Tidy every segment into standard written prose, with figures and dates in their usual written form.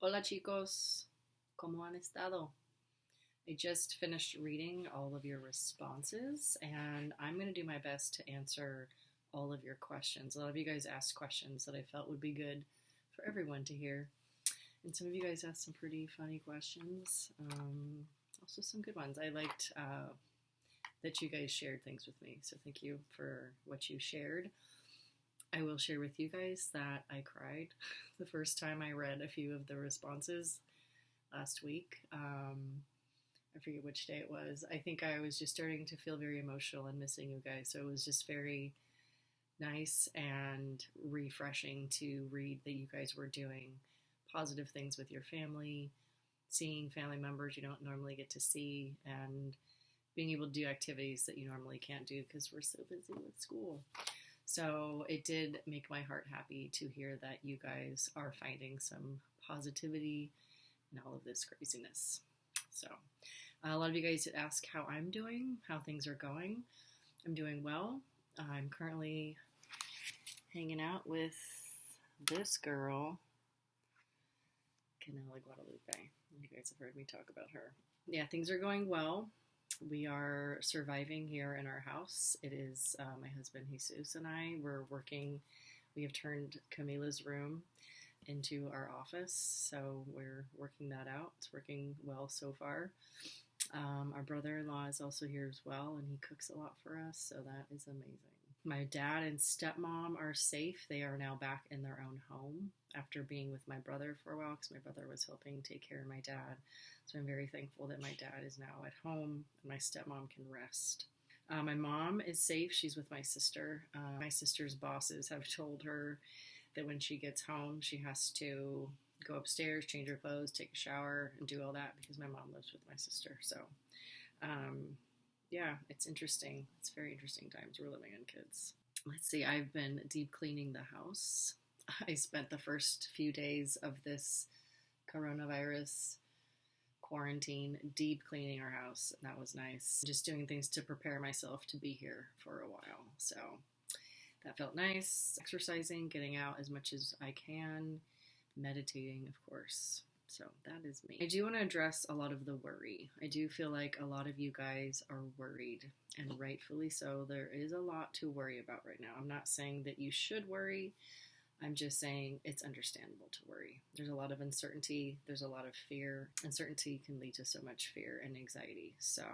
Hola chicos, ¿cómo han estado? I just finished reading all of your responses and I'm going to do my best to answer all of your questions. A lot of you guys asked questions that I felt would be good for everyone to hear. And some of you guys asked some pretty funny questions, also some good ones. I liked that you guys shared things with me, so thank you for what you shared. I will share with you guys that I cried the first time I read a few of the responses last week. I forget which day it was. I think I was just starting to feel very emotional and missing you guys. So it was just very nice and refreshing to read that you guys were doing positive things with your family, seeing family members you don't normally get to see, and being able to do activities that you normally can't do because we're so busy with school. So it did make my heart happy to hear that you guys are finding some positivity in all of this craziness. So a lot of you guys did ask how I'm doing, how things are going. I'm doing well. I'm currently hanging out with this girl, Canela Guadalupe. You guys have heard me talk about her. Yeah, things are going well. We are surviving here in our house. It is my husband Jesus and I. We're working. We have turned Camila's room into our office, so we're working that out. It's working well so far. Our brother-in-law is also here as well, and he cooks a lot for us, so that is amazing. My dad and stepmom are safe. They are now back in their own home after being with my brother for a while because my brother was helping take care of my dad. So I'm very thankful that my dad is now at home and my stepmom can rest. My mom is safe. She's with my sister. My sister's bosses have told her that when she gets home, she has to go upstairs, change her clothes, take a shower, and do all that because my mom lives with my sister. So, yeah, it's interesting. It's very interesting times we're living in, kids. Let's see, I've been deep cleaning the house. I spent the first few days of this coronavirus quarantine deep cleaning our house, and that was nice. Just doing things to prepare myself to be here for a while. So that felt nice. Exercising, getting out as much as I can, meditating, of course. So that is me. I do want to address a lot of the worry. I do feel like a lot of you guys are worried, and rightfully so. There is a lot to worry about right now. I'm not saying that you should worry. I'm just saying it's understandable to worry. There's a lot of uncertainty. There's a lot of fear. Uncertainty can lead to so much fear and anxiety. So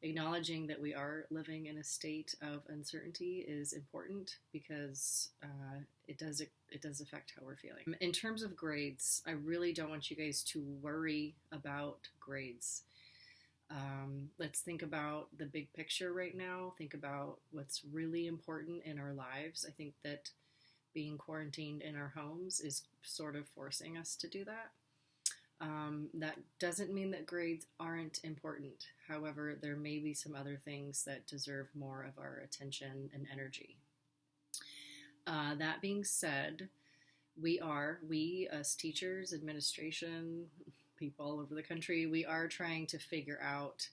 acknowledging that we are living in a state of uncertainty is important because it does affect how we're feeling. In terms of grades, I really don't want you guys to worry about grades. Let's think about the big picture right now. Think about what's really important in our lives. I think that being quarantined in our homes is sort of forcing us to do that. That doesn't mean that grades aren't important. However, there may be some other things that deserve more of our attention and energy. That being said, we as teachers, administration, people all over the country, we are trying to figure out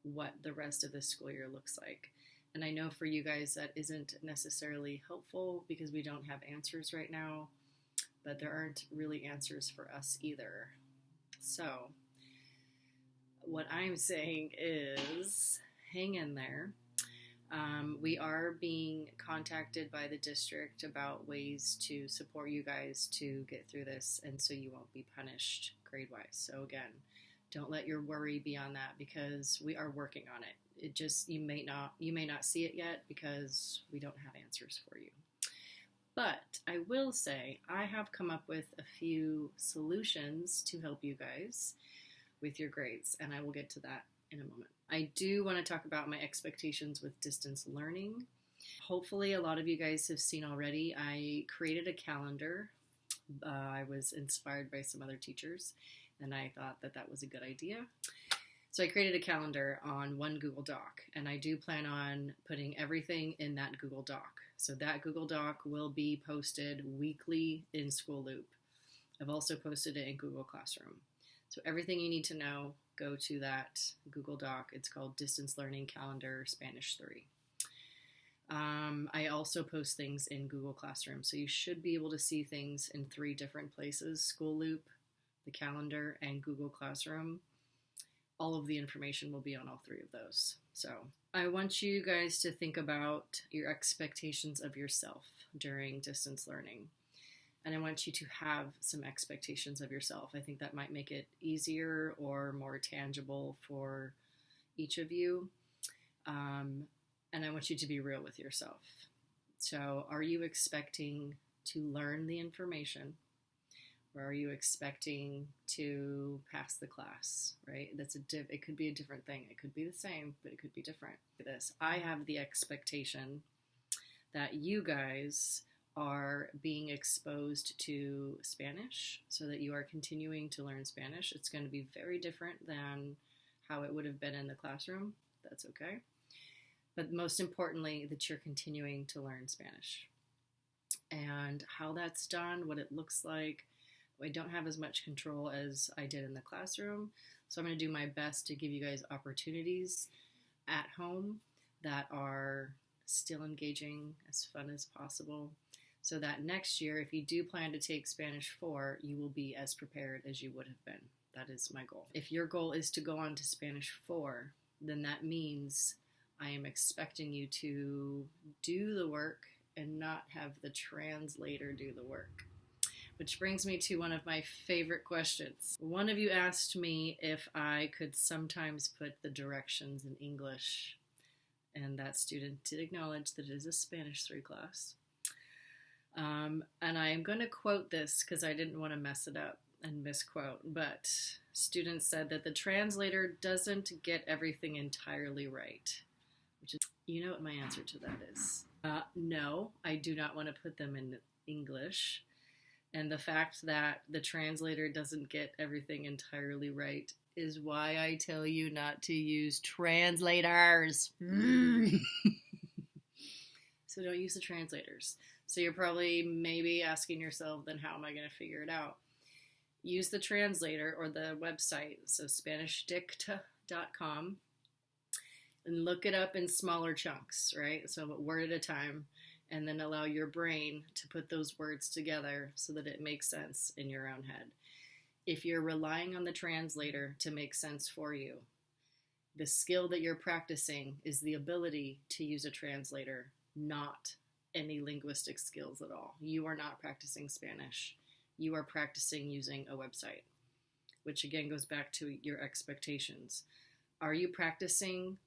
what the rest of the school year looks like. And I know for you guys that isn't necessarily helpful because we don't have answers right now, but there aren't really answers for us either. So what I'm saying is hang in there. We are being contacted by the district about ways to support you guys to get through this and so you won't be punished grade-wise. So again, don't let your worry be on that because we are working on it. It just, you may not see it yet because we don't have answers for you. But I will say I have come up with a few solutions to help you guys with your grades, and I will get to that in a moment. I do want to talk about my expectations with distance learning. Hopefully a lot of you guys have seen already, I created a calendar. I was inspired by some other teachers, and I thought that that was a good idea. So I created a calendar on one Google Doc, and I do plan on putting everything in that Google Doc. So that Google Doc will be posted weekly in School Loop. I've also posted it in Google Classroom. So everything you need to know, go to that Google Doc. It's called Distance Learning Calendar Spanish 3. I also post things in Google Classroom, so you should be able to see things in 3 different places: School Loop, the calendar, and Google Classroom. All of the information will be on all three of those. So I want you guys to think about your expectations of yourself during distance learning. And I want you to have some expectations of yourself. I think that might make it easier or more tangible for each of you. And I want you to be real with yourself. So are you expecting to learn the information? Or are you expecting to pass the class, right? It could be a different thing. It could be the same, but it could be different. I have the expectation that you guys are being exposed to Spanish so that you are continuing to learn Spanish. It's going to be very different than how it would have been in the classroom. That's okay. But most importantly, that you're continuing to learn Spanish. And how that's done, what it looks like, I don't have as much control as I did in the classroom. So I'm going to do my best to give you guys opportunities at home that are still engaging, as fun as possible, so that next year, if you do plan to take Spanish 4, you will be as prepared as you would have been. That is my goal. If your goal is to go on to Spanish 4, then that means I am expecting you to do the work and not have the translator do the work. Which brings me to one of my favorite questions. One of you asked me if I could sometimes put the directions in English, and that student did acknowledge that it is a Spanish 3 class. And I am going to quote this because I didn't want to mess it up and misquote, but students said that the translator doesn't get everything entirely right, which is, you know what my answer to that is. No, I do not want to put them in English. And the fact that the translator doesn't get everything entirely right is why I tell you not to use translators. So don't use the translators. So you're probably maybe asking yourself, then how am I going to figure it out? Use the translator or the website, so SpanishDicta.com, and look it up in smaller chunks, right? So a word at a time. And then allow your brain to put those words together so that it makes sense in your own head. If you're relying on the translator to make sense for you, the skill that you're practicing is the ability to use a translator, not any linguistic skills at all. You are not practicing Spanish. You are practicing using a website, which again goes back to your expectations. Are you practicing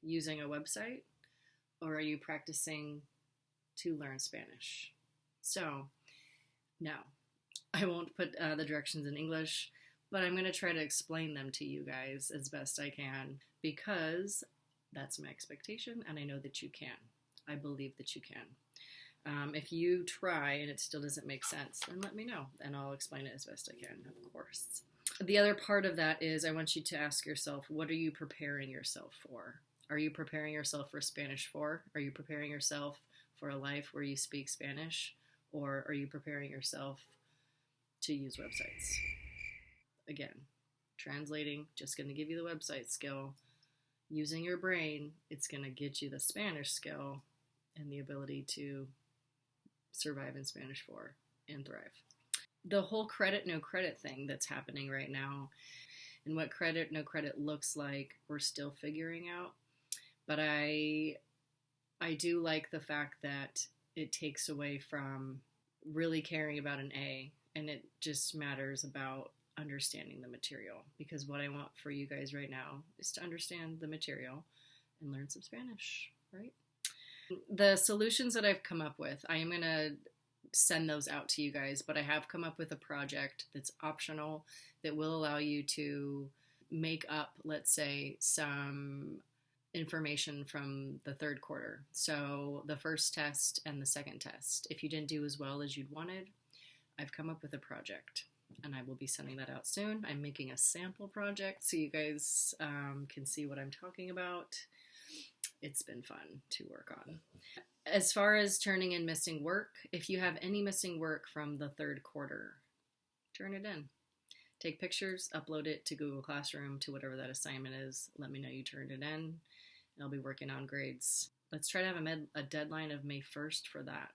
using a website, or are you practicing to learn Spanish? So, no, I won't put the directions in English, but I'm going to try to explain them to you guys as best I can, because that's my expectation, and I know that you can. I believe that you can. If you try and it still doesn't make sense, then let me know, and I'll explain it as best I can, of course. The other part of that is I want you to ask yourself, what are you preparing yourself for? Are you preparing yourself for Spanish 4? Are you preparing yourself for a life where you speak Spanish, or are you preparing yourself to use websites? Again, translating, just going to give you the website skill. Using your brain, it's going to get you the Spanish skill and the ability to survive in Spanish 4 and thrive. The whole credit, no credit thing that's happening right now, and what credit, no credit looks like, we're still figuring out. But I do like the fact that it takes away from really caring about an A, and it just matters about understanding the material, because what I want for you guys right now is to understand the material and learn some Spanish, right? The solutions that I've come up with, I am going to send those out to you guys, but I have come up with a project that's optional that will allow you to make up, let's say, some information from the third quarter. So the first test and the second test. If you didn't do as well as you'd wanted, I've come up with a project, and I will be sending that out soon. I'm making a sample project so you guys can see what I'm talking about. It's been fun to work on. As far as turning in missing work, if you have any missing work from the third quarter, turn it in. Take pictures, upload it to Google Classroom, to whatever that assignment is. Let me know you turned it in, and I'll be working on grades. Let's try to have a deadline of May 1st for that.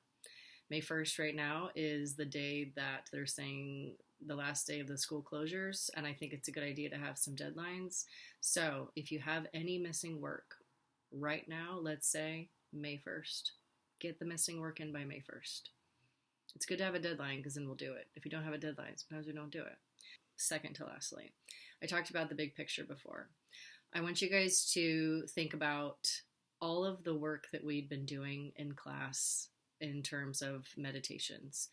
May 1st right now is the day that they're saying the last day of the school closures, and I think it's a good idea to have some deadlines. So if you have any missing work right now, let's say May 1st, get the missing work in by May 1st. It's good to have a deadline because then we'll do it. If you don't have a deadline, sometimes we don't do it. Second to lastly, I talked about the big picture before. I want you guys to think about all of the work that we've been doing in class in terms of meditations.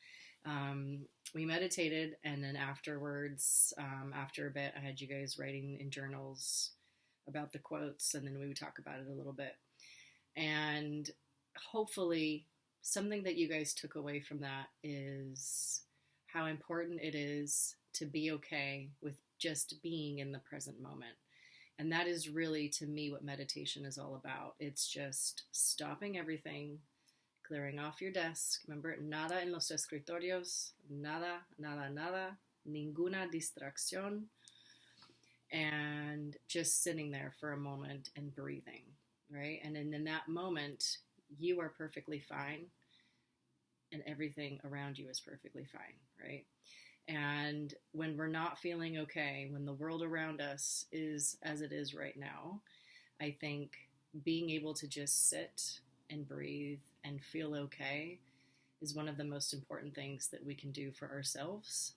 We meditated, and then afterwards, after a bit, I had you guys writing in journals about the quotes, and then we would talk about it a little bit. And hopefully something that you guys took away from that is how important it is to be okay with just being in the present moment. And that is really, to me, what meditation is all about. It's just stopping everything, clearing off your desk. Remember, nada en los escritorios, nada, nada, nada, ninguna distracción. And just sitting there for a moment and breathing, right? And in that moment, you are perfectly fine, and everything around you is perfectly fine, right? And when we're not feeling okay, when the world around us is as it is right now, I think being able to just sit and breathe and feel okay is one of the most important things that we can do for ourselves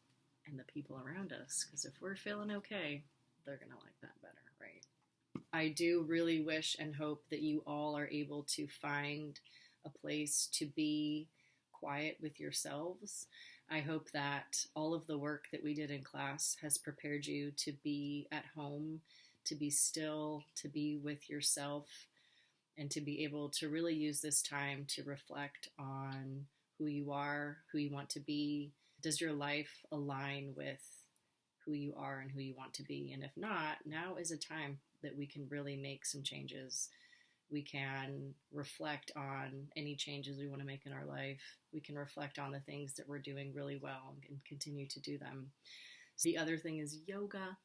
and the people around us. Because if we're feeling okay, they're going to like that better, right? I do really wish and hope that you all are able to find a place to be quiet with yourselves. I hope that all of the work that we did in class has prepared you to be at home, to be still, to be with yourself, and to be able to really use this time to reflect on who you are, who you want to be. Does your life align with who you are and who you want to be? And if not, now is a time that we can really make some changes. We can reflect on any changes we want to make in our life. We can reflect on the things that we're doing really well and continue to do them. So the other thing is yoga.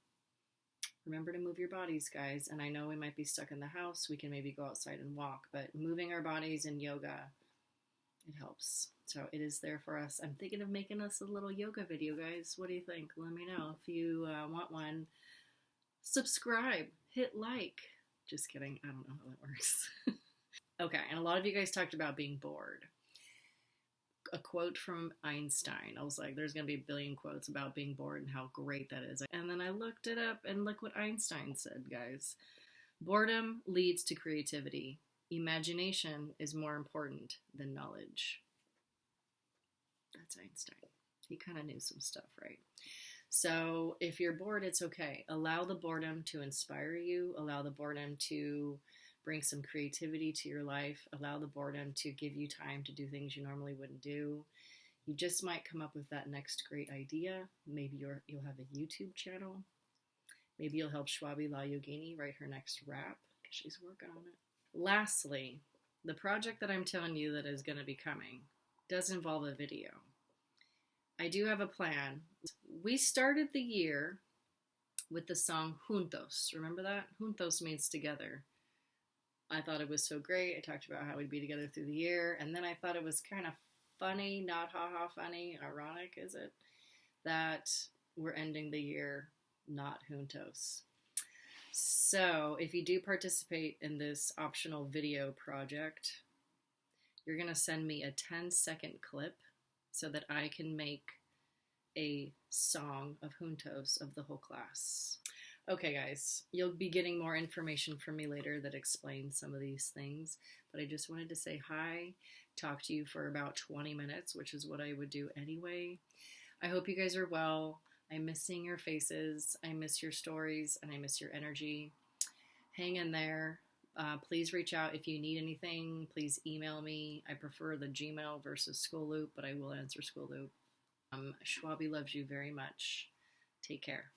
Remember to move your bodies, guys. And I know we might be stuck in the house. We can maybe go outside and walk, but moving our bodies in yoga, it helps. So it is there for us. I'm thinking of making us a little yoga video, guys. What do you think? Let me know if you want one. Subscribe, hit like. Just kidding. I don't know how that works. Okay, and a lot of you guys talked about being bored. A quote from Einstein. I was like, there's going to be a billion quotes about being bored and how great that is. And then I looked it up, and look what Einstein said, guys. Boredom leads to creativity. Imagination is more important than knowledge. That's Einstein. He kind of knew some stuff, right? So if you're bored, it's okay. Allow the boredom to inspire you. Allow the boredom to bring some creativity to your life. Allow the boredom to give you time to do things you normally wouldn't do. You just might come up with that next great idea. Maybe you'll have a YouTube channel. Maybe you'll help Schwabie La Yogini write her next rap, because she's working on it. Lastly, the project that I'm telling you that is going to be coming does involve a video. I do have a plan. We started the year with the song Juntos. Remember that? Juntos means together. I thought it was so great. I talked about how we'd be together through the year. And then I thought it was kind of funny, not ha-ha funny, ironic, is it? That we're ending the year not Juntos. So if you do participate in this optional video project, you're going to send me a 10-second clip so that I can make a song of Juntos of the whole class. Okay, guys, you'll be getting more information from me later that explains some of these things, but I just wanted to say hi, talk to you for about 20 minutes, which is what I would do anyway. I hope you guys are well. I miss seeing your faces. I miss your stories, and I miss your energy. Hang in there. Please reach out if you need anything. Please email me. I prefer the Gmail versus School Loop, but I will answer School Loop. Schwabie loves you very much. Take care.